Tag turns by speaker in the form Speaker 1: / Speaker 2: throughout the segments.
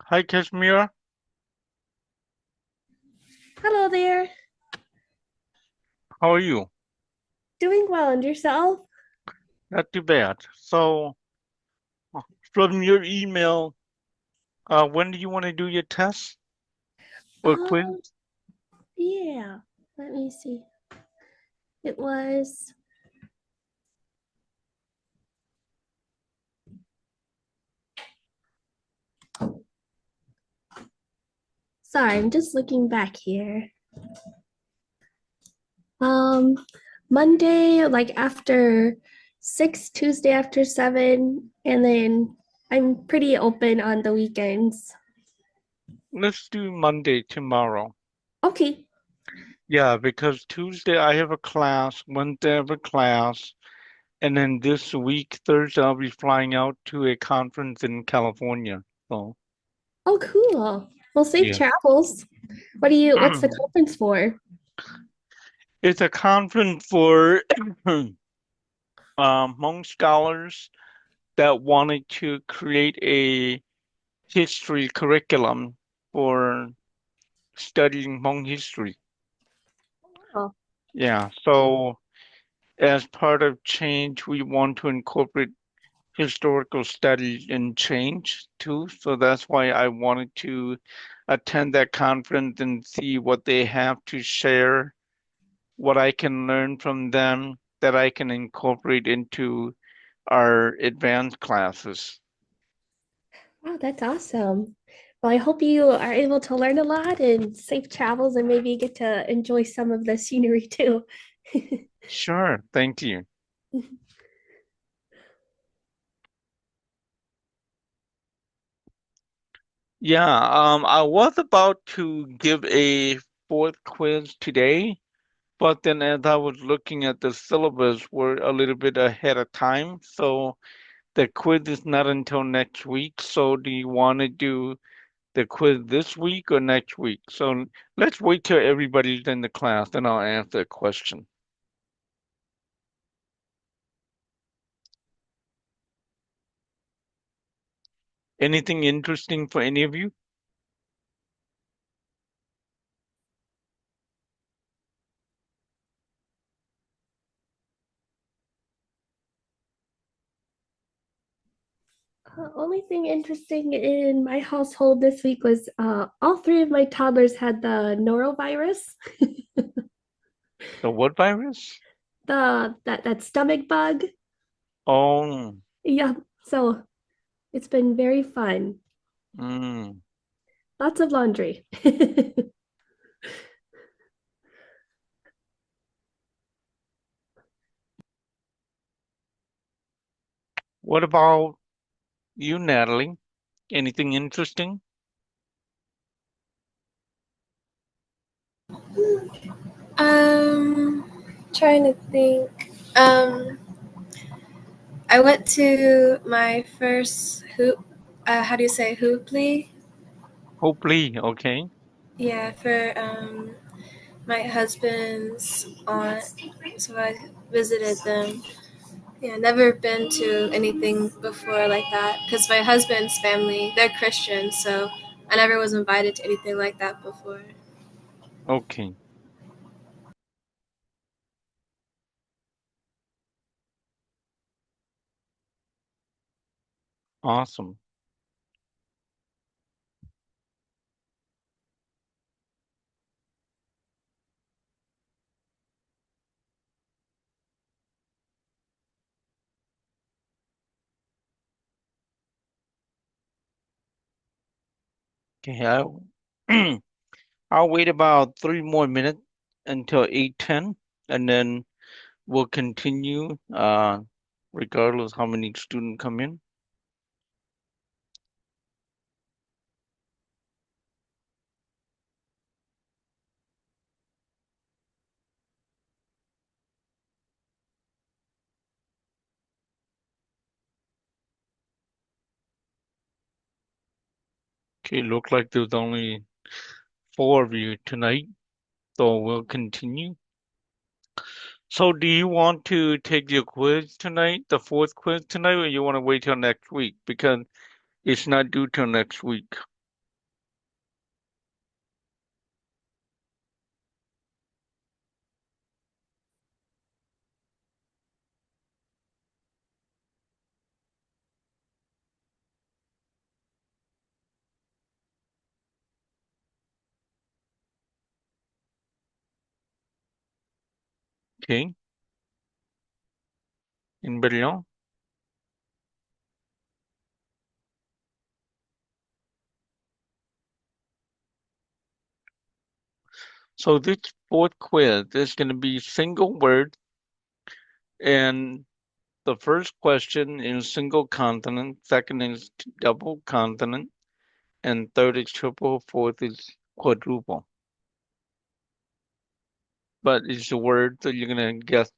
Speaker 1: Hi, Kashmir.
Speaker 2: Hello there.
Speaker 1: How are you?
Speaker 2: Doing well, and yourself?
Speaker 1: Not too bad. From your email, when do you want to do your test or quiz?
Speaker 2: Um, yeah. Let me see. It was, sorry, I'm just looking back here. Um, Monday, like after 6, Tuesday after 7, and then I'm pretty open on the weekends.
Speaker 1: Let's do Monday tomorrow.
Speaker 2: Okay.
Speaker 1: Yeah, because Tuesday I have a class, Wednesday I have a class, and then this week, Thursday, I'll be flying out to a conference in California. So,
Speaker 2: Oh, cool. Well, safe
Speaker 1: yeah.
Speaker 2: travels. What's the conference for?
Speaker 1: It's a conference for Hmong scholars that wanted to create a history curriculum for studying Hmong history.
Speaker 2: Oh,
Speaker 1: Yeah, so as part of change, we want to incorporate historical studies in change too. So that's why I wanted to attend that conference and see what they have to share, what I can learn from them that I can incorporate into our advanced classes.
Speaker 2: wow, that's awesome. Well, I hope you are able to learn a lot and safe travels and maybe get to enjoy some of the scenery too.
Speaker 1: Sure, thank you. Yeah, I was about to give a fourth quiz today, but then as I was looking at the syllabus, we're a little bit ahead of time. So the quiz is not until next week. So do you want to do the quiz this week or next week? So let's wait till everybody's in the class, then I'll answer a question. Anything interesting for any of you?
Speaker 2: Only thing interesting in my household this week was all three of my toddlers had the norovirus,
Speaker 1: The what virus?
Speaker 2: that stomach bug.
Speaker 1: Oh,
Speaker 2: Yeah, so it's been very fun.
Speaker 1: mm.
Speaker 2: Lots of laundry.
Speaker 1: What about you, Natalie? Anything interesting?
Speaker 3: Um, trying to think. I went to my first hoop. How do you say hooply?
Speaker 1: Hopefully, okay.
Speaker 3: Yeah, for my husband's aunt. So I visited them. Yeah, never been to anything before like that because my husband's family they're Christian, so I never was invited to anything like that before.
Speaker 1: Okay, awesome. Okay, I'll wait about 3 more minutes until 8:10, and then we'll continue, regardless how many students come in. Okay, look like there's only four of you tonight, so we'll continue. So do you want to take your quiz tonight, the fourth quiz tonight, or you want to wait till next week? Because it's not due till next week. Okay. Anybody else? So this fourth quiz is going to be single word, and the first question is single consonant, second is double consonant, and third is triple, fourth is quadruple. But it's a word, so you're going to guess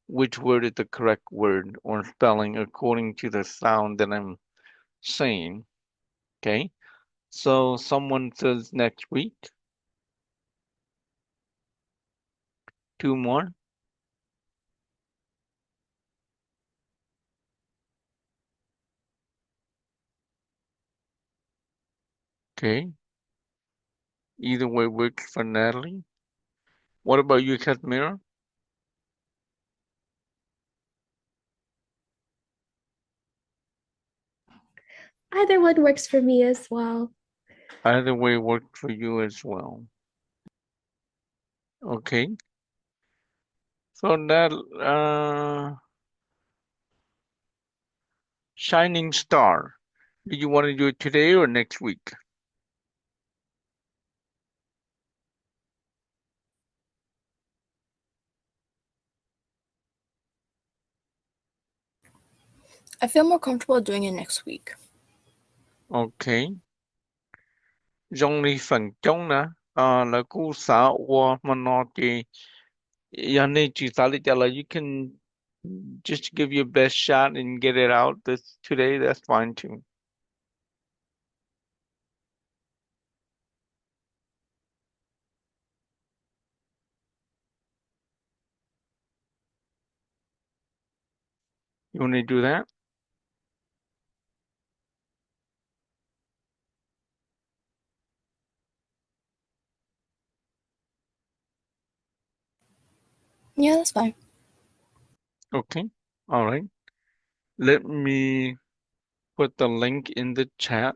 Speaker 1: which word is the correct word or spelling according to the sound that I'm saying. Okay, so someone says next week. Two more. Okay, either way works for Natalie. What about you, Casimira?
Speaker 2: Either one works for me as well.
Speaker 1: Either way works for you as well. Okay, so that shining star. Do you want to do it today or next week?
Speaker 4: I feel more comfortable doing it next week.
Speaker 1: Okay. Dòng lý phần chống nè, là cú xã or mà nó thì ya need to tell it like you can just give your best shot and get it out this today, that's fine too. You want to do that?
Speaker 4: Yeah, that's fine.
Speaker 1: Okay. All right. Let me put the link in the chat.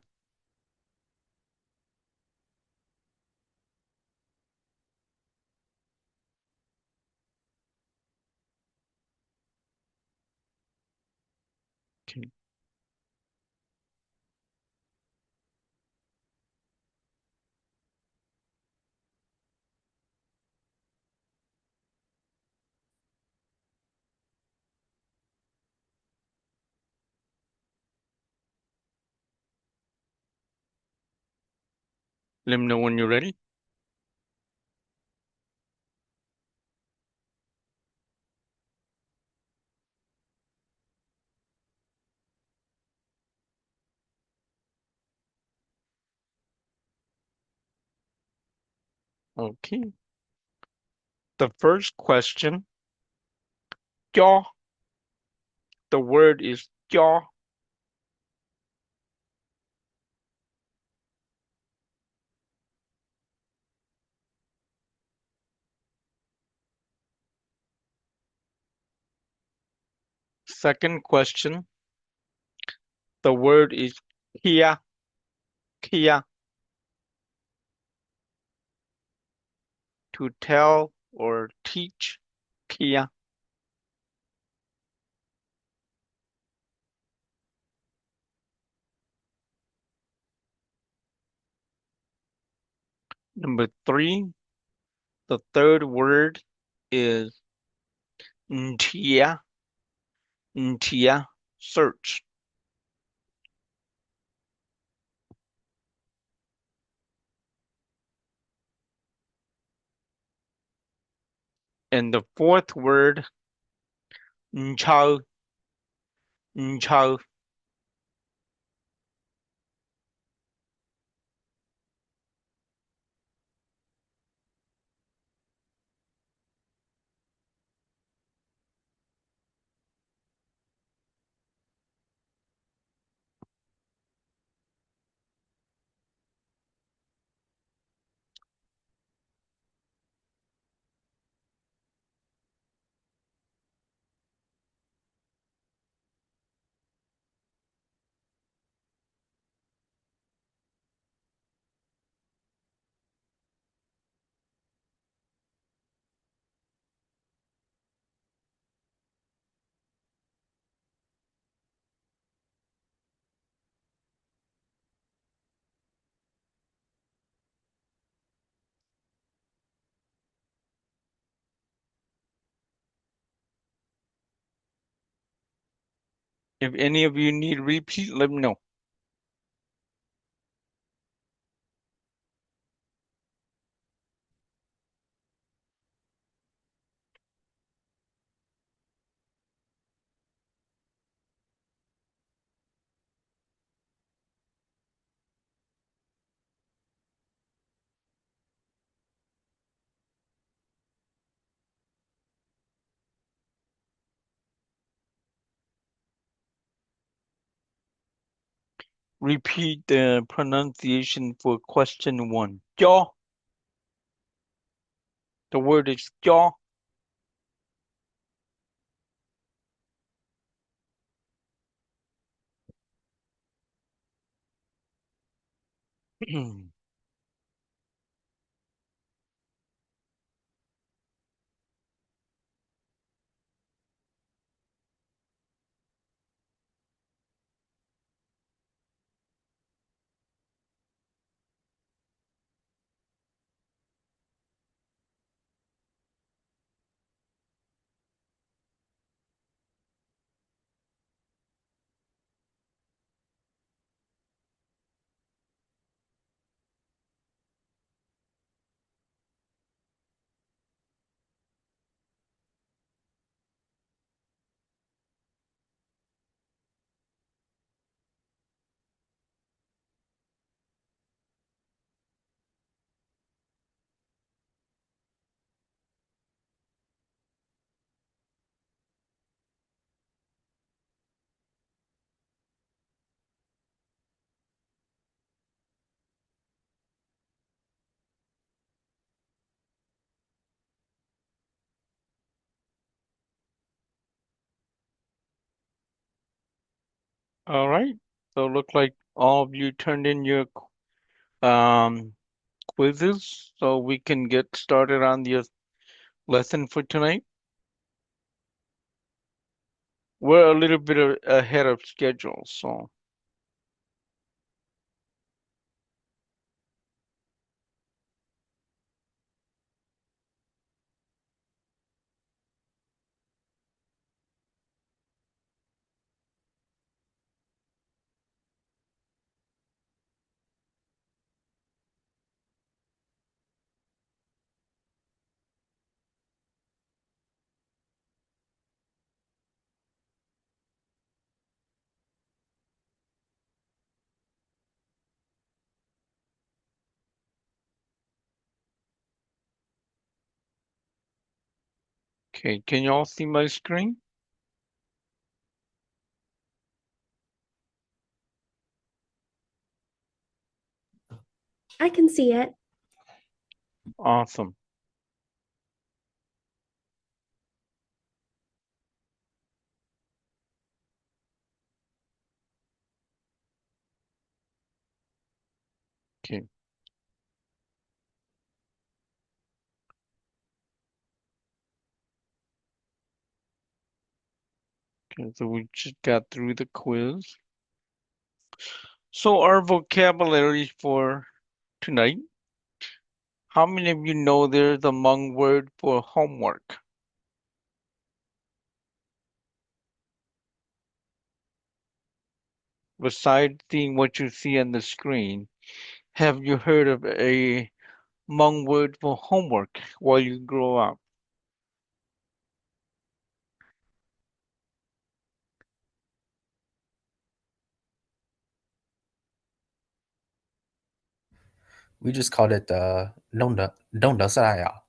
Speaker 1: Okay. Let me know when you're ready. Okay. The first question, cho. The word is cho. Second question, the word is kia. Kia, to tell or teach. Kia. Number three, the third word is ntia. Ntia, search. And the fourth word, nchao. Nchao. If any of you need repeat, let me know. Repeat the pronunciation for question 1. Jaw. The word is jaw. All right. So look like all of you turned in your um, quizzes, so we can get started on the lesson for tonight. We're a little bit ahead of schedule, so okay. Can you all see my screen?
Speaker 2: I can see it.
Speaker 1: Awesome. Okay. Okay. So we just got through the quiz. So our vocabulary for tonight. How many of you know there's a Hmong word for homework? Besides seeing what you see on the screen, have you heard of a Hmong word for homework while you grow up?
Speaker 5: We just called it Đông Đỡ Sai à?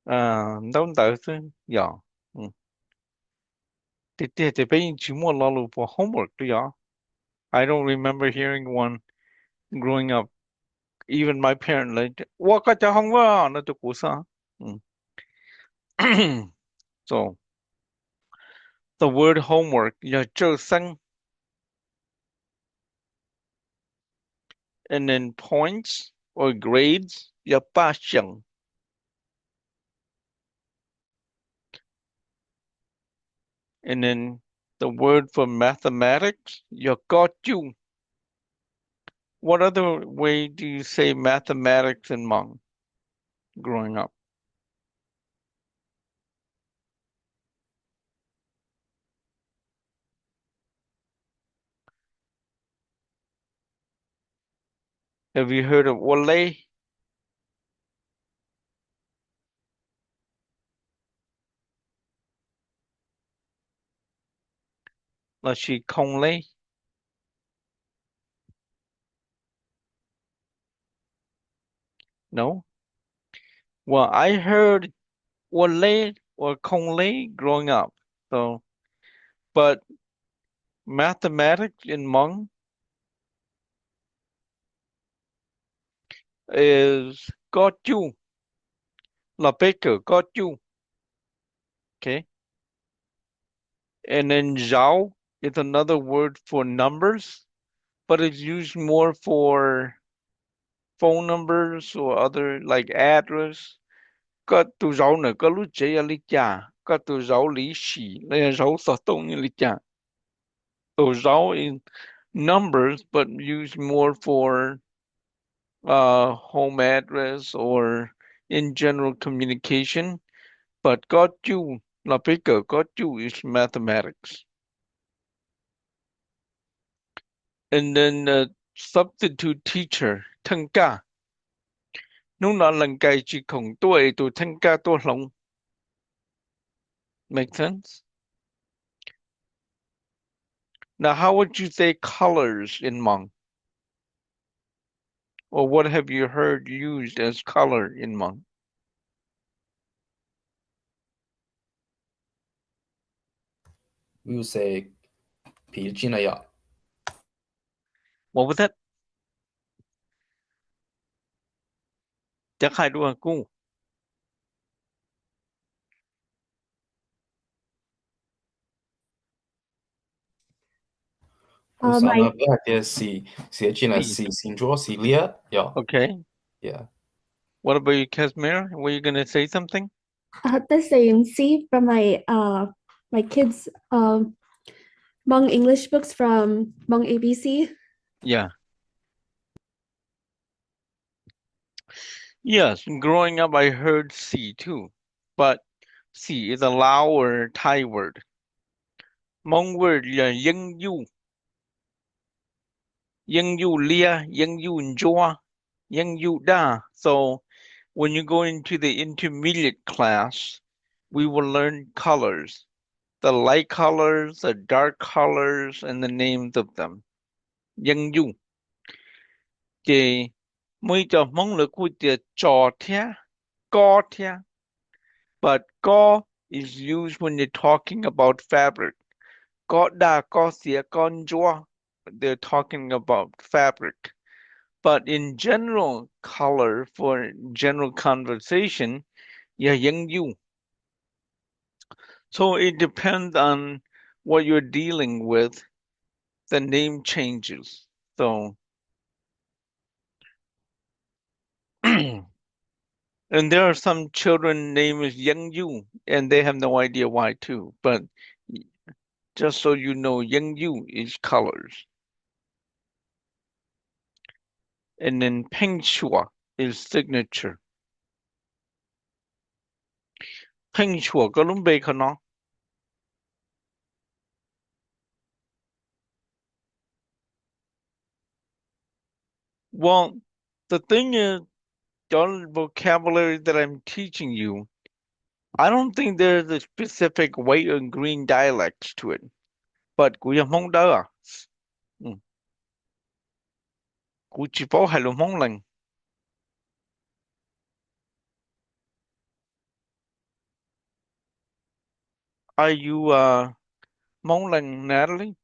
Speaker 1: Don't know. Yeah. Mm. 这被期末劳碌 for homework 对呀. I don't remember hearing one growing up. Even my parents like 我个家 homework 那就不是啊. So the word homework 要做生 and then points or grades 要8项. And then the word for mathematics 要高就. What other way do you say mathematics in Hmong growing up? Have you heard of Olay? Là she Conley? No? Well, I heard Olay or Conley growing up. So, but mathematics in Hmong is got you. La Baker got you. Okay. And then Zhao is another word for numbers, but it's used more for phone numbers or other like address. Có từ dấu nữa có lúc chế lý cha, có từ dấu lý xì, là dấu sở tông như lý cha. So dấu in numbers, but used more for home address or in general communication. But got you, la pica, got you is mathematics. And then substitute teacher, thân ca. Nếu nó lần cài chỉ khổng tuổi tụ thân ca tổ lòng. Make sense? Now, how would you say colors in Hmong? Or what have you heard used as color in Hmong?
Speaker 5: We would say Pijinaya.
Speaker 1: What was that? Chắc hai đua cu.
Speaker 2: My
Speaker 5: Yeah.
Speaker 1: Okay.
Speaker 5: Yeah.
Speaker 1: What about you, Casimir? Were you gonna say something?
Speaker 2: the same. See from my kids Hmong English books from Hmong ABC.
Speaker 1: Yeah. Yes, growing up I heard C too, but C is a Lao or Thai word. Hmong word là dân du lia, dân du njua, dân du da. So when you go into the intermediate class, we will learn colors. The light colors, the dark colors, and the names of them. Dân du. Thì mới cho mong lực của the trò thea, co thea. But co is used when you're talking about fabric. Có đa, có xía, con chua. They're talking about fabric. But in general color, for general conversation, yeah, dân du. So it depends on what you're dealing with. The name changes. So, and there are some children named as Young Yu, and they have no idea why too. But just so you know, Young Yu is colors. And then Peng Shua is signature. Peng Shua có đúng bê không nó? Well, the thing is, the vocabulary that I'm teaching you, I don't think there's a specific white and green dialects to it. But của dân Hmong đó à? Ừ. Của chỉ phố hay là Hmong lần. Are you Hmong lần, Natalie?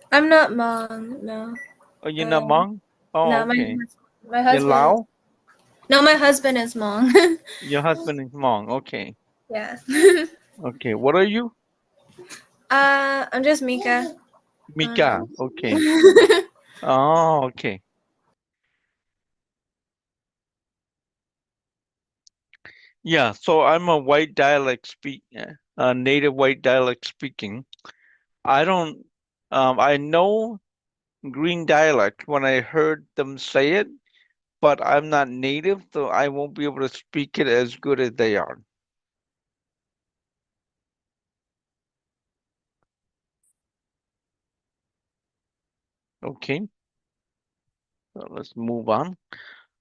Speaker 3: I'm not Hmong. No.
Speaker 1: Are you not Hmong? Oh,
Speaker 3: No,
Speaker 1: okay.
Speaker 3: my
Speaker 1: You're
Speaker 3: husband.
Speaker 1: Lao?
Speaker 3: No, my husband is Hmong.
Speaker 1: Your husband is Hmong. Okay.
Speaker 3: Yeah.
Speaker 1: Okay. What are you?
Speaker 3: I'm just Mika.
Speaker 1: Mika. Okay. Oh, okay. Yeah, so I'm a white dialect native white dialect speaking. I don't, I know green dialect when I heard them say it, but I'm not native, so I won't be able to speak it as good as they are. Okay, so let's move on.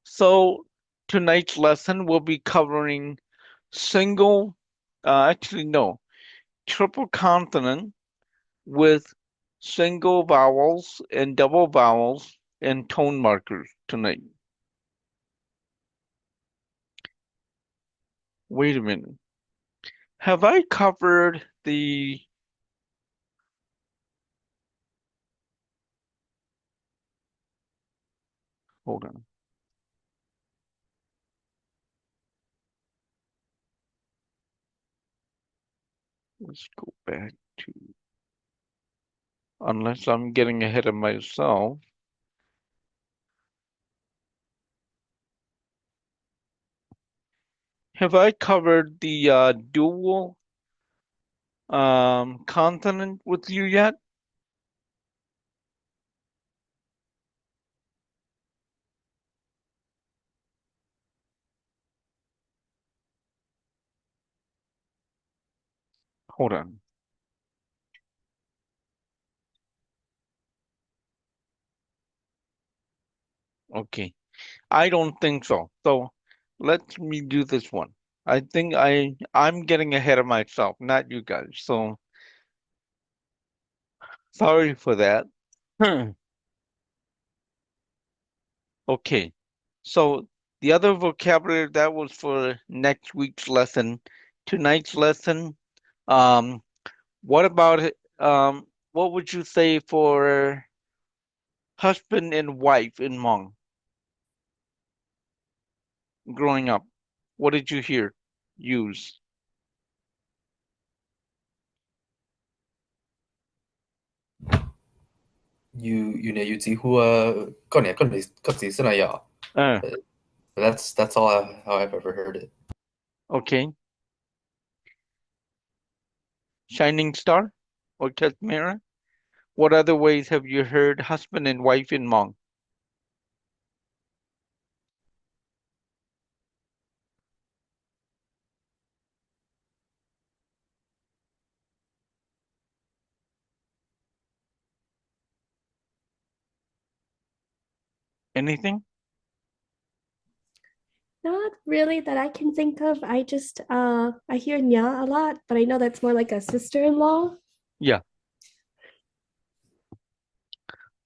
Speaker 1: So tonight's lesson will be covering single, actually no, triple consonant with single vowels and double vowels and tone markers tonight. Wait a minute. Have I covered the, hold on. Let's go back to, unless I'm getting ahead of myself. Have I covered the dual consonant with you yet? Hold on. Okay. I don't think so. So let me do this one. I think I'm getting ahead of myself, not you guys. So sorry for that. Okay. So the other vocabulary that was for next week's lesson. Tonight's lesson, um, what about it? What would you say for husband and wife in Hmong growing up? What did you hear use? Uh,
Speaker 5: That's all how I've ever heard it.
Speaker 1: okay. Shining star or Kasmira? What other ways have you heard husband and wife in Hmong? Anything?
Speaker 2: Not really that I can think of. I hear nya a lot, but I know that's more like a sister-in-law.
Speaker 1: Yeah.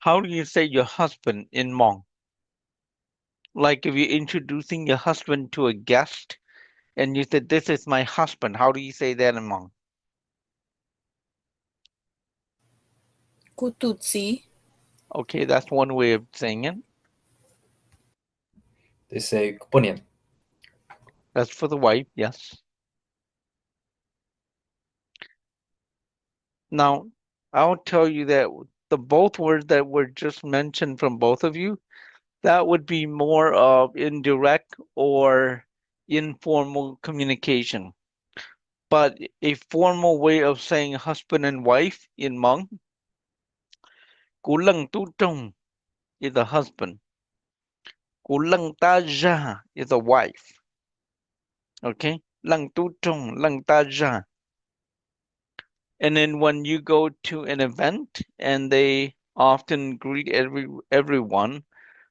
Speaker 1: How do you say your husband in Hmong? Like if you're introducing your husband to a guest and you said, "This is my husband," how do you say that in Hmong?
Speaker 4: Kututsi.
Speaker 1: Okay, that's one way of saying it.
Speaker 5: They say "Kuponian."
Speaker 1: That's for the wife, yes. Now, I'll tell you that the both words that were just mentioned from both of you, that would be more of indirect or informal communication. But a formal way of saying husband and wife in Hmong, Kulang tu trong is a husband. Kulang ta ja is a wife. Okay? Lang tu trong, lang ta ja. And then when you go to an event and they often greet everyone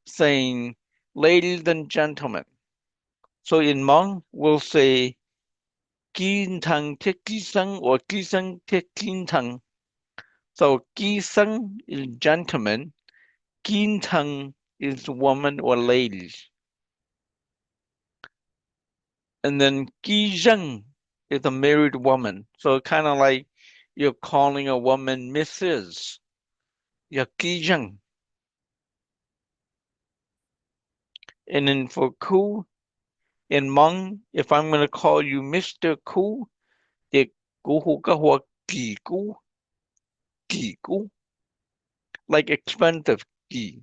Speaker 1: saying, ladies and gentlemen. So in Hmong, we'll say, Kin Tang Te Kisang or Kisang Te Kin Tang. So Kisang is gentleman, Kin Tang is woman or ladies. And then Kijang is a married woman. So kind of like you're calling a woman Mrs. Yeah, Kijang. And then for Ku, in Hmong, if I'm going to call you Mr. Ku, it Ku Hu Ka Hua Ki Ku, Ki Ku, like expensive Ki.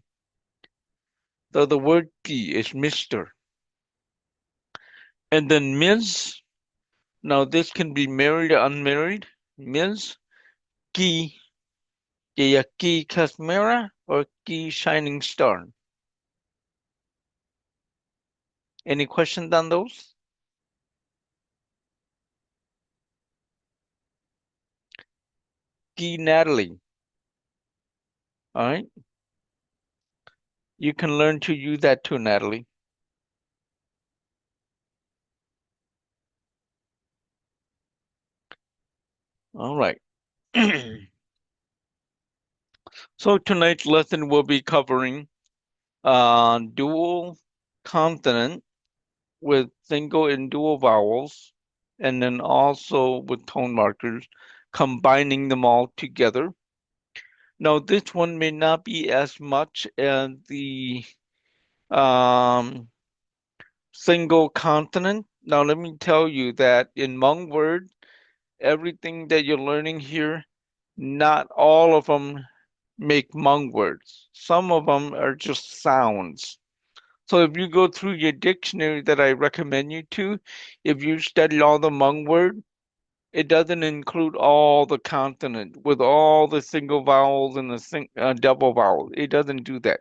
Speaker 1: So the word Ki is Mr. And then Ms. Now this can be married or unmarried. Ms. Ki, yeah, Ki Kasmera or Ki Shining Star. Any questions on those? Ki Natalie. All right. You can learn to use that too, Natalie. All right. So tonight's lesson will be covering dual consonant with single and dual vowels, and then also with tone markers, combining them all together. Now, this one may not be as much as the um, single consonant. Now, let me tell you that in Hmong word, everything that you're learning here, not all of them make Hmong words. Some of them are just sounds. So if you go through your dictionary that I recommend you to, if you study all the Hmong word, it doesn't include all the consonant with all the single vowels and the double vowels. It doesn't do that.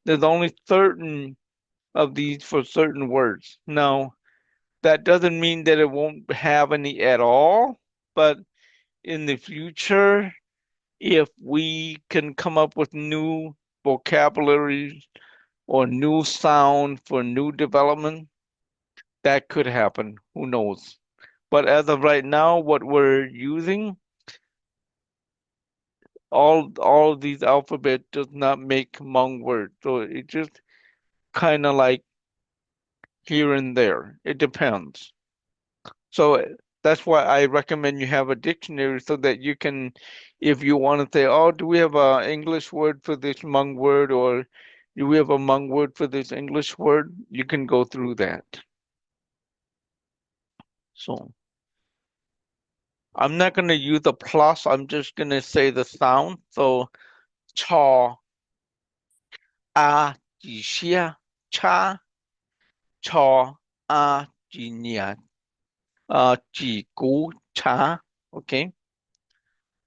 Speaker 1: There's only certain of these for certain words. Now, that doesn't mean that it won't have any at all, but in the future, if we can come up with new vocabulary or new sound for new development, that could happen. Who knows? But as of right now, what we're using, all of these alphabet does not make Hmong words. So it just kind of like here and there. It depends. So that's why I recommend you have a dictionary so that you can, if you want to say, oh, do we have a English word for this Hmong word, or do we have a Hmong word for this English word? You can go through that. So I'm not going to use a plus. I'm just going to say the sound. So cha, a, ji, xia, cha, cha, a, ji, nia, ji, gu, cha. Okay.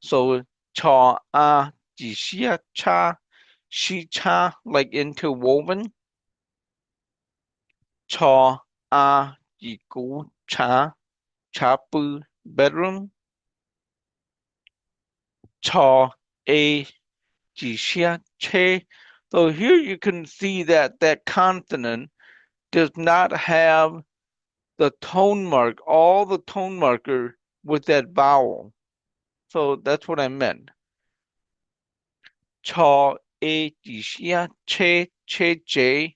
Speaker 1: So cha, a, ji, xia, cha, shi, cha, like interwoven. Cha, a, ji, gu, cha, cha, bu, bedroom. Cha, a, ji, xia, che. So here you can see that that consonant does not have the tone mark, all the tone marker with that vowel. So that's what I meant. Cha, a, ji, xia, che, che, j.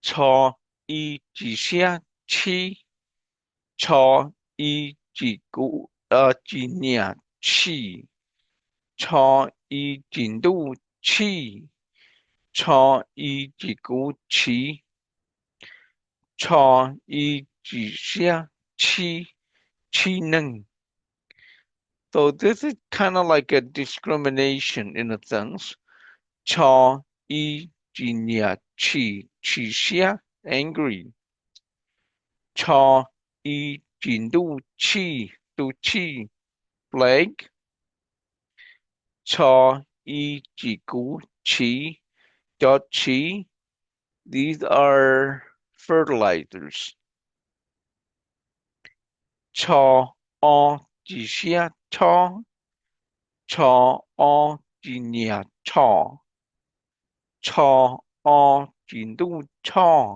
Speaker 1: Cha, i, ji, xia, chi. Cha, i, ji, gu, ji, nia, chi. Cha, i, ji, du, chi. Cha, i, ji, gu, chi. Cha, i, ji, xia, chi. Chi, neng. So this is kind of like a discrimination in a sense. Cha, i, ji, nia, chi. Chi, xia, angry. Cha, i, ji, du, chi. Du, chi, flag. Cha, i, ji, gu, chi. Dot, chi. These are fertilizers. Cha, o, ji, xia, cha. Cha, o, ji, nia, cha. Cha, o, ji, du, cha.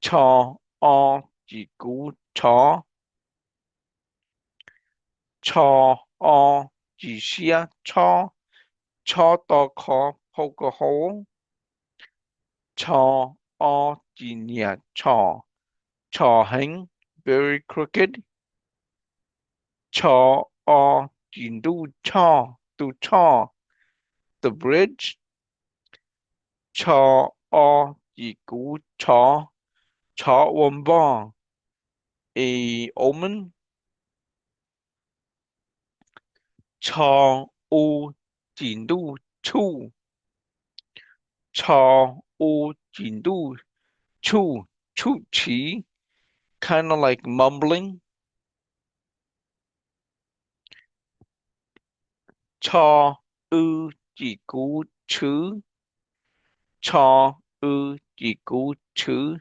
Speaker 1: Cha, o, ji, gu, cha. Cha, o, ji, xia, cha. Cha, to, ko, poke a hole. Cha, o, ji, nia, cha. Cha, heng, very crooked. Cha, o, ji, du, cha. Du, cha, the bridge. Cha, o, ji, gu, cha. Cha, won, bong, a omen. Cha, u, ji, du, chu. Cha, u, ji, du, chu. Chu, chi. Kind of like mumbling. Cha, u, ji, gu, chu. Cha, u, ji, gu, chu.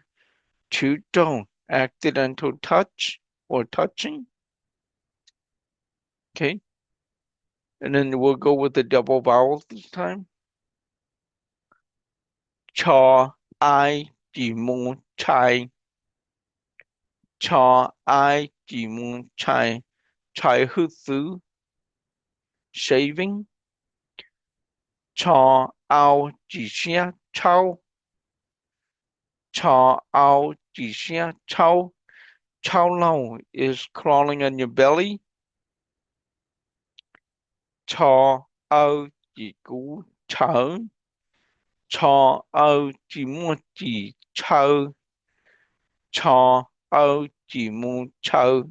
Speaker 1: Chu, don't. Accidental touch or touching. Okay. And then we'll go with the double vowels this time. cho ai chỉ muốn trai cho ai chỉ muốn trai hư xứ shaving cho ao chỉ xe trâu cho ao chỉ xe trâu trâu lâu is crawling on your belly cho ao chỉ cú chở cho ao chỉ muốn chỉ chờ cho ao chỉ muốn chờ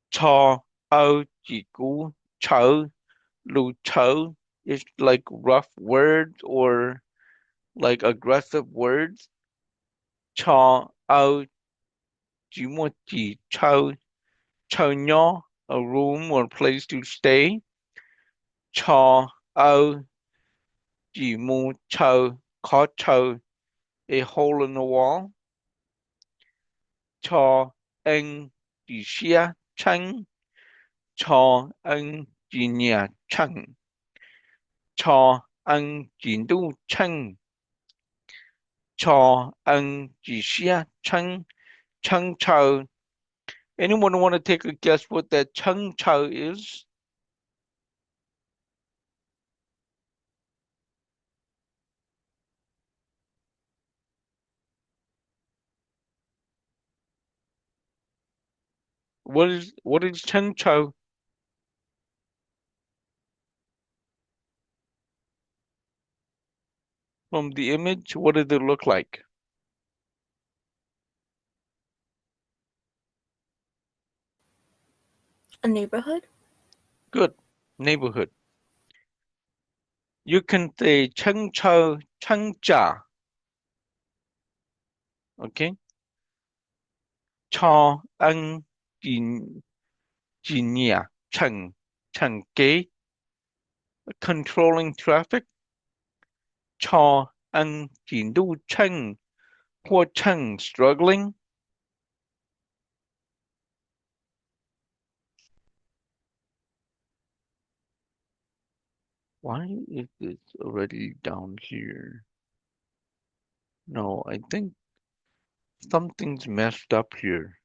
Speaker 1: cho ao chỉ cú chở lu chở is like rough words or like aggressive words. Cho ao chỉ muốn chỉ chờ nhỏ a room or place to stay. Cho ao chỉ muốn khó chờ a hole in the wall. Cho anh chỉ xia chăng cho anh chỉ nhà chăng cho anh chỉ đu chăng cho anh chỉ xia chăng chăng chờ. Anyone want to take a guess what that chăng chờ is? What is chăng chờ? From the image, what does it look like?
Speaker 4: A neighborhood?
Speaker 1: Good. Neighborhood. You can say chăng chờ chăng trả. Okay. Cho anh chỉ nhà chăng chăng kế. Controlling traffic. Cho anh chỉ đu chăng Hua chăng struggling. Why is this already down here? No, I think something's messed up here.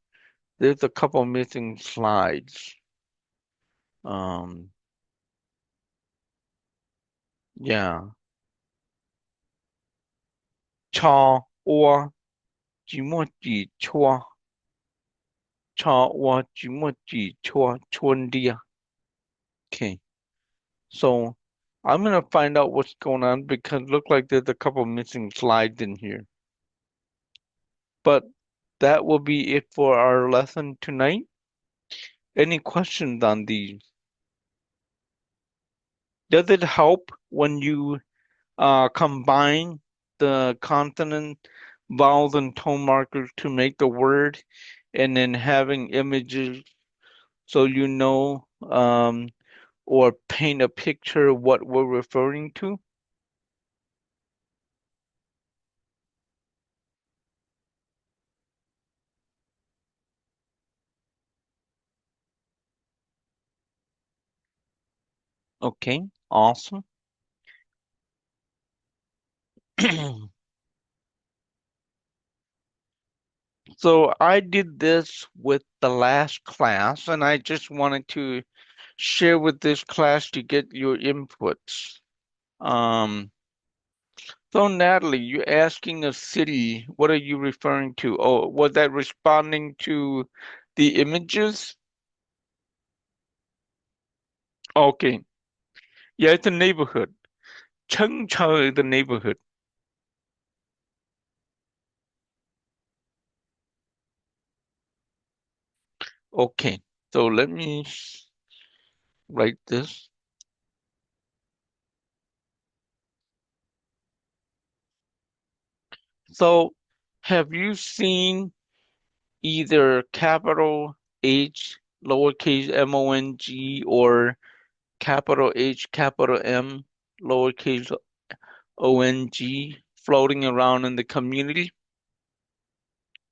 Speaker 1: There's a couple missing slides. Yeah. Cha or Jimoji chua. Cha or Jimoji chua chundia. Okay. So I'm gonna find out what's going on because it look like there's a couple missing slides in here. But that will be it for our lesson tonight. Any questions on these? Does it help when you combine the consonant, vowels, and tone markers to make the word, and then having images so you know or paint a picture of what we're referring to? Okay, awesome. So I did this with the last class, and I just wanted to share with this class to get your inputs. So Natalie, you're asking a city, what are you referring to? Oh, was that responding to the images? Okay. Yeah, it's a neighborhood. Chengcheng is the neighborhood. Okay, so let me write this. So have you seen either capital H, lowercase M-O-N-G, or capital H, capital M, lowercase O-N-G floating around in the community?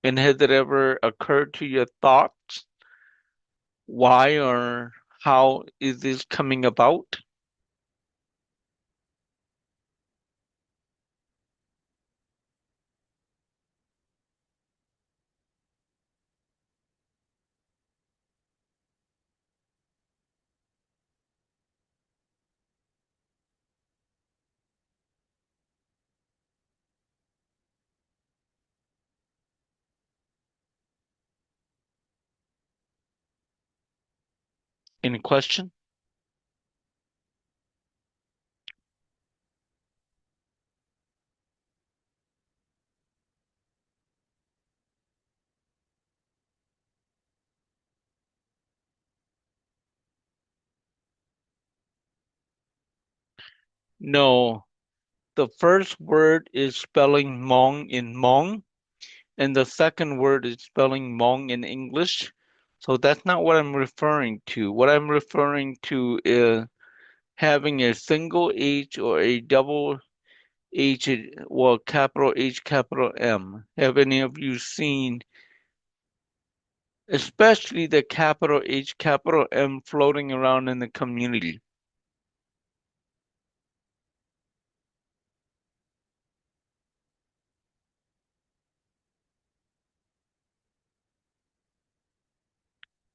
Speaker 1: And has it ever occurred to your thoughts why or how is this coming about? Any question? No. The first word is spelling Hmong in Hmong, and the second word is spelling Hmong in English. So that's not what I'm referring to. What I'm referring to is having a single H or a double H, well, capital H, capital M. Have any of you seen, especially the capital H, capital M floating around in the community?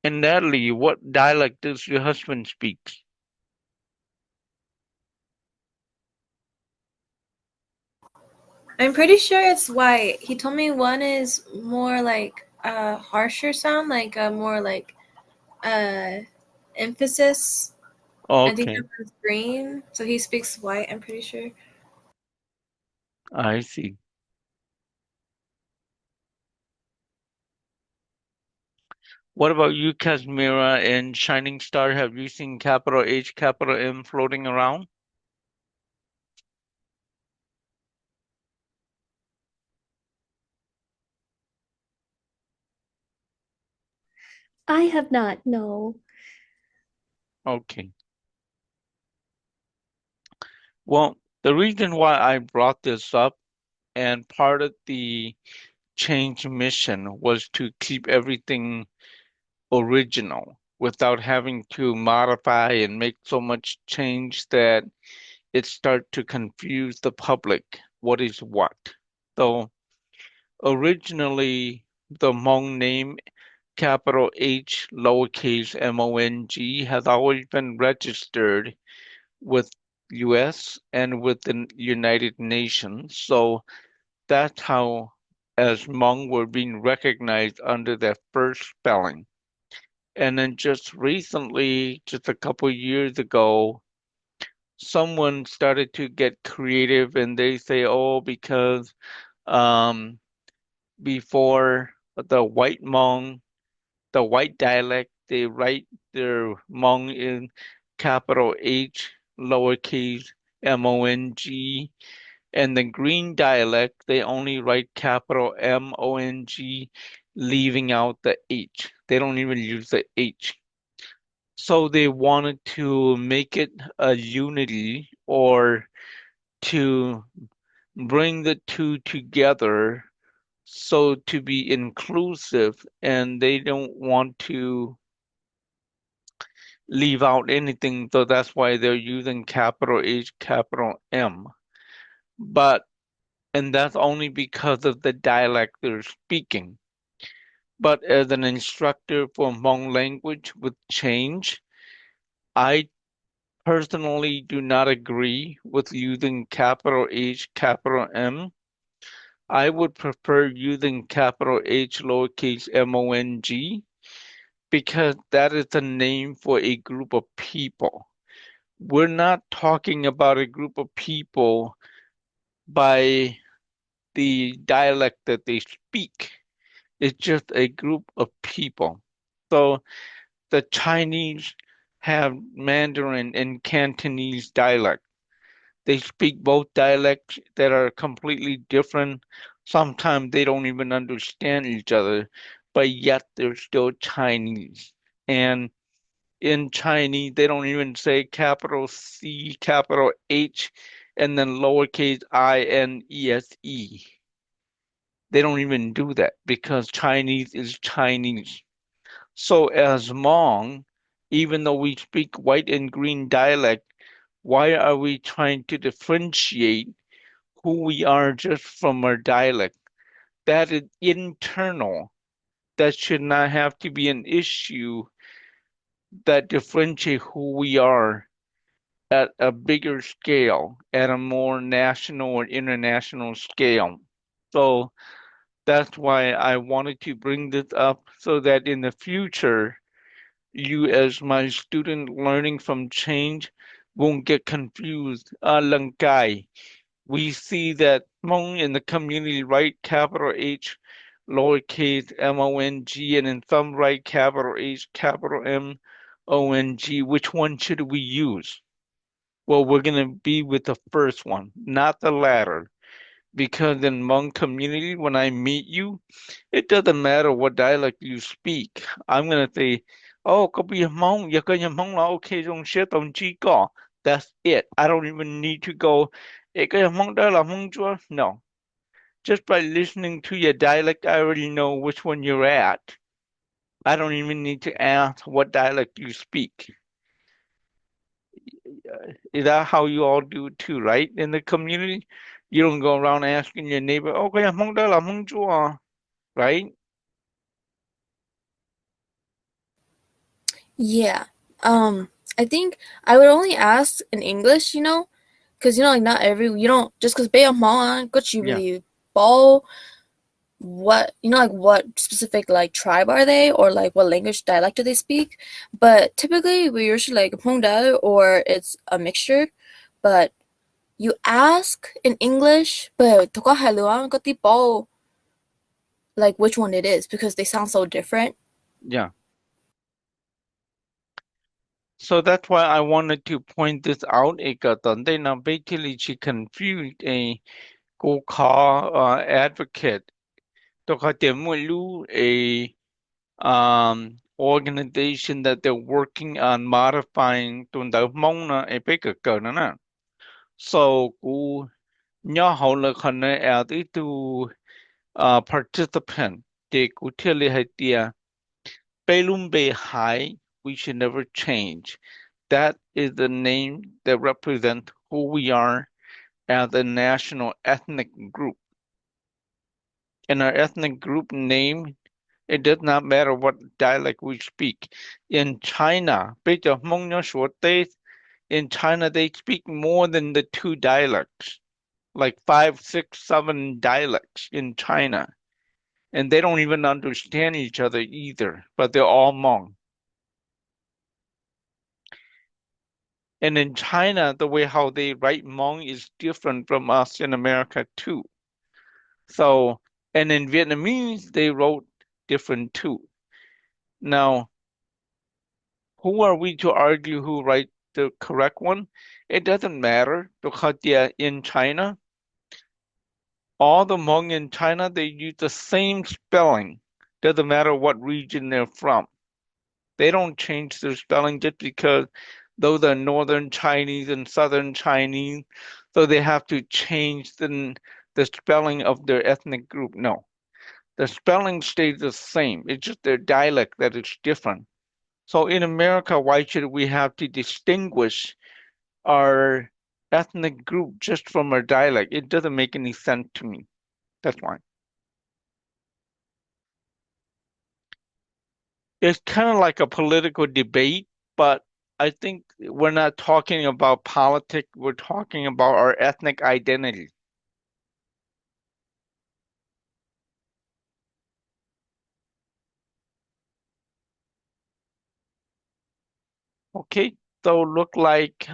Speaker 1: And Natalie, what dialect does your husband speak?
Speaker 3: I'm pretty sure it's white. He told me one is more like a harsher sound, like a more like uh emphasis. I think
Speaker 1: Okay,
Speaker 3: that one's green, so he speaks white, I'm pretty sure.
Speaker 1: I see. What about you, Casmira and Shining Star? Have you seen capital H, capital M floating around?
Speaker 2: I have not, no.
Speaker 1: Okay. Well, the reason why I brought this up and part of the change mission was to keep everything original without having to modify and make so much change that it start to confuse the public what is what. So originally the Hmong name capital H lowercase MONG has always been registered with US and with the United Nations. So that's how as Hmong were being recognized under that first spelling. And then just recently, just a couple years ago, someone started to get creative and they say, oh, because um, before the white Hmong, the white dialect, they write their Hmong in capital H, lowercase MONG, and the green dialect, they only write capital MONG, leaving out the H. They don't even use the H. So they wanted to make it a unity or to bring the two together so to be inclusive, and they don't want to leave out anything, so that's why they're using capital H, capital M. But and that's only because of the dialect they're speaking. But as an instructor for Hmong language with change, I personally do not agree with using capital H, capital M. I would prefer using capital H, lowercase MONG, because that is a name for a group of people. We're not talking about a group of people by the dialect that they speak. It's just a group of people. So the Chinese have Mandarin and Cantonese dialect. They speak both dialects that are completely different. Sometimes they don't even understand each other, but yet they're still Chinese. And in Chinese, they don't even say capital C, capital H, and then lowercase I N E S E. They don't even do that because Chinese is Chinese. So as Hmong, even though we speak white and green dialect, why are we trying to differentiate who we are just from our dialect? That is internal. That should not have to be an issue that differentiate who we are at a bigger scale, at a more national or international scale. So that's why I wanted to bring this up so that in the future you as my student learning from change won't get confused. Langkai. We see that Hmong in the community write capital H, lowercase MONG, and in some write capital H, capital MONG. Which one should we use? Well, we're going to be with the first one, not the latter. Because in Hmong community, when I meet you, it doesn't matter what dialect you speak. I'm going to say, oh, có bị Hmong, ya có Hmong là okay, trong xe tổng chỉ có. That's it. I don't even need to go, cái Hmong đó là Hmong chúa. No. Just by listening to your dialect, I already know which one you're at. I don't even need to ask what dialect you speak. Is that how you all do it too, right? In the community, you don't go around asking your neighbor, okay, Hmong đó là Hmong chúa, right?
Speaker 4: Yeah. I think I would only ask in English, because like not every you don't just because bay mong got you
Speaker 1: Yeah.
Speaker 4: really ball what like what specific like tribe are they or like what language dialect do they speak, but typically we usually like Hmong or it's a mixture, but you ask in English but to got the ball like which one it is because they sound so different.
Speaker 1: Yeah. So that's why I wanted to point this out. Now basically she confused a go-call advocate. A organization that they're working on modifying tunda mona a bigger na. So ku nya hola khane at itu participant de ku tili hatia Pelumbe High, we should never change. That is the name that represents who we are as a national ethnic group. In our ethnic group name, it does not matter what dialect we speak. In China, in China, they speak more than the two dialects, like 5, 6, 7 dialects in China. And they don't even understand each other either, but they're all Hmong. And in China, the way how they write Hmong is different from us in America too. So, and in Vietnamese, they wrote different too. Now, who are we to argue who write the correct one? It doesn't matter because they're in China. All the Hmong in China, they use the same spelling. Doesn't matter what region they're from. They don't change their spelling just because those are Northern Chinese and Southern Chinese, so they have to change the spelling of their ethnic group. No, the spelling stays the same. It's just their dialect that is different. So in America, why should we have to distinguish our ethnic group just from our dialect? It doesn't make any sense to me. That's why. It's kind of like a political debate, but I think we're not talking about politics. We're talking about our ethnic identity. Okay, so look like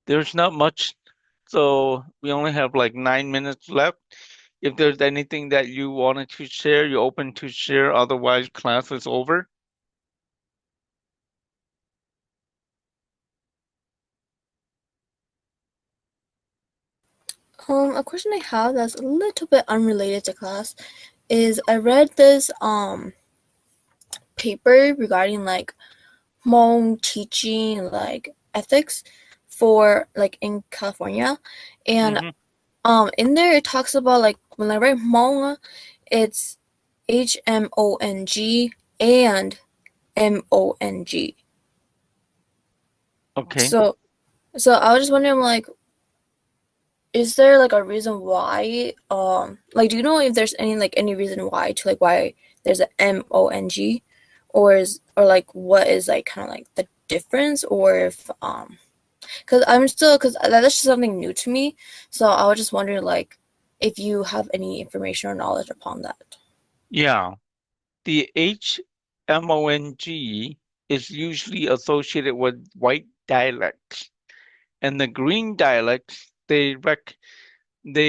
Speaker 1: there's not much. So we only have like 9 minutes left. If there's anything that you wanted to share, you're open to share. Otherwise, class is over.
Speaker 4: A question I have that's a little bit unrelated to class is I read this paper regarding like Hmong teaching like ethics for like in California, and
Speaker 1: Hmm.
Speaker 4: in there it talks about like when I write Hmong, it's HMONG and MONG.
Speaker 1: Okay.
Speaker 4: So I was just wondering like is there like a reason why like do you know if there's any reason why to like why there's a MONG, or like what is like kind of like the difference, or if because that's just something new to me, so I was just wondering like if you have any information or knowledge upon that.
Speaker 1: Yeah. The Hmong is usually associated with white dialects, and the green dialects they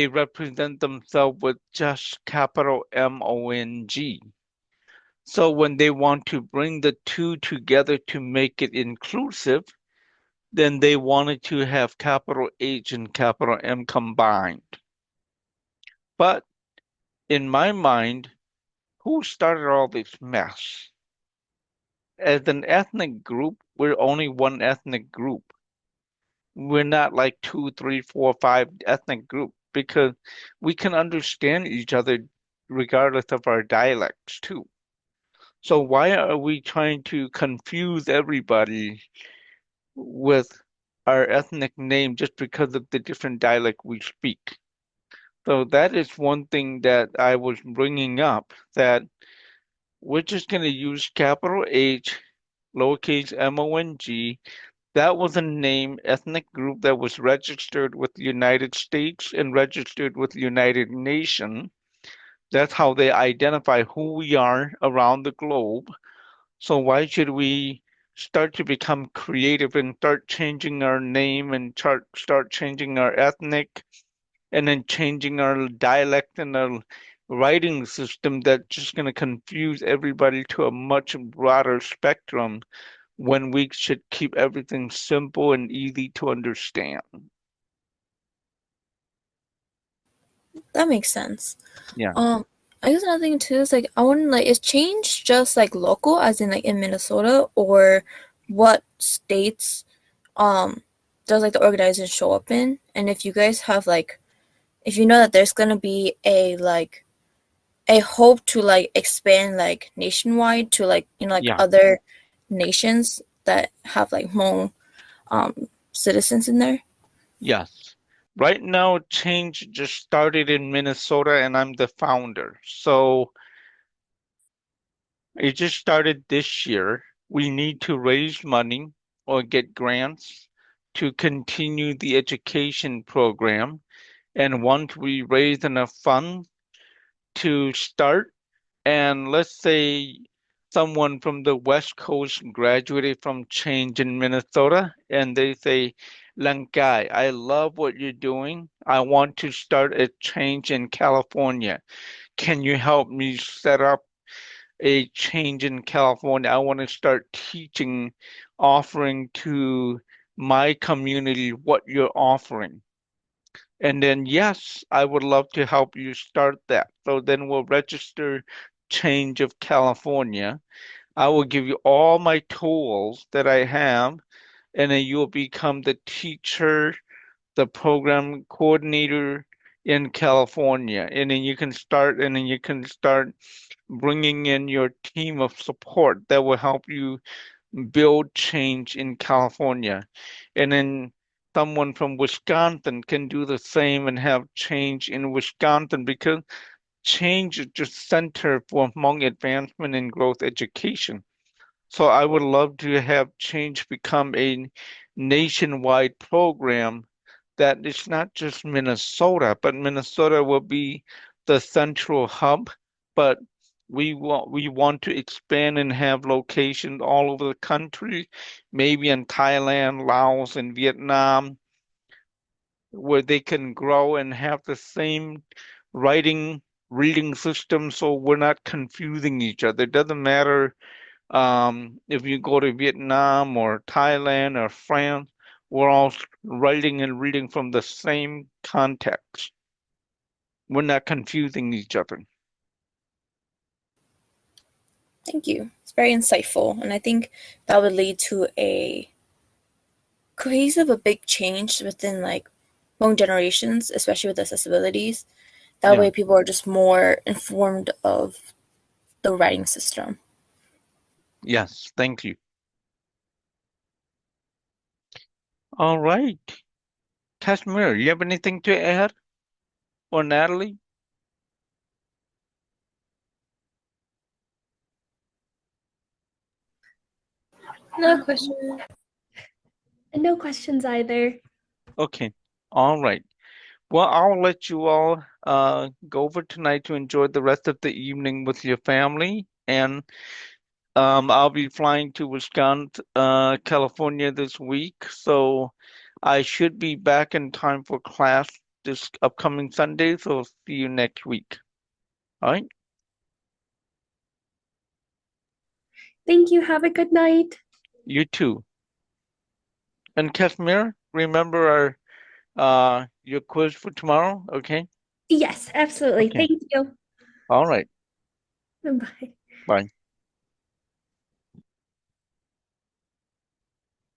Speaker 1: represent themselves with just capital Mong. So when they want to bring the two together to make it inclusive, then they wanted to have capital H and capital M combined. But in my mind, who started all this mess? As an ethnic group, we're only one ethnic group. We're not like two, three, four, five ethnic group because we can understand each other regardless of our dialects too. So why are we trying to confuse everybody with our ethnic name just because of the different dialect we speak? So that is one thing that I was bringing up, that we're just going to use capital H, lowercase M-O-N-G. That was a name, ethnic group that was registered with the United States and registered with the United Nations. That's how they identify who we are around the globe. So why should we start to become creative and start changing our name and start changing our ethnic and then changing our dialect and our writing system that's just going to confuse everybody to a much broader spectrum when we should keep everything simple and easy to understand.
Speaker 4: That makes sense.
Speaker 1: Yeah,
Speaker 4: I guess another thing too is like I want like is change just like local, as in like in Minnesota, or what states does like the organization show up in? And if you guys have like if you know that there's gonna be a hope to like expand like nationwide to like like
Speaker 1: yeah,
Speaker 4: other nations that have like Hmong citizens in there.
Speaker 1: yes. Right now, change just started in Minnesota and I'm the founder. So it just started this year. We need to raise money or get grants to continue the education program. And once we raise enough funds to start, and let's say someone from the West Coast graduated from Change in Minnesota, and they say, Lankai, I love what you're doing. I want to start a change in California. Can you help me set up a change in California? I want to start teaching, offering to my community what you're offering. And then, yes, I would love to help you start that. So then we'll register Change of California. I will give you all my tools that I have, and then you'll become the teacher, the program coordinator in California. And then you can start bringing in your team of support that will help you build change in California. And then someone from Wisconsin can do the same and have change in Wisconsin, because change is just center for Hmong advancement and growth education. So I would love to have change become a nationwide program that it's not just Minnesota, but Minnesota will be the central hub. But we want to expand and have locations all over the country, maybe in Thailand, Laos, and Vietnam, where they can grow and have the same writing, reading system, so we're not confusing each other. It doesn't matter if you go to Vietnam or Thailand or France, we're all writing and reading from the same context. We're not confusing each other.
Speaker 4: Thank you. It's very insightful, and I think that would lead to a cohesive, a big change within like Hmong generations, especially with accessibilities. That
Speaker 1: Yeah.
Speaker 4: way, people are just more informed of the writing system.
Speaker 1: Yes. Thank you. All right. Kashmir, you have anything to add? Or Natalie?
Speaker 3: No question.
Speaker 2: And no questions either.
Speaker 1: Okay. All right. Well, I'll let you all go over tonight to enjoy the rest of the evening with your family. and I'll be flying to Wisconsin, California this week, so I should be back in time for class this upcoming Sunday. So see you next week. All right.
Speaker 2: Thank you. Have a good night.
Speaker 1: You too. And Casimir, remember your quiz for tomorrow, okay?
Speaker 2: Yes, absolutely.
Speaker 1: Okay.
Speaker 2: Thank you.
Speaker 1: All right.
Speaker 2: Bye.
Speaker 1: Bye.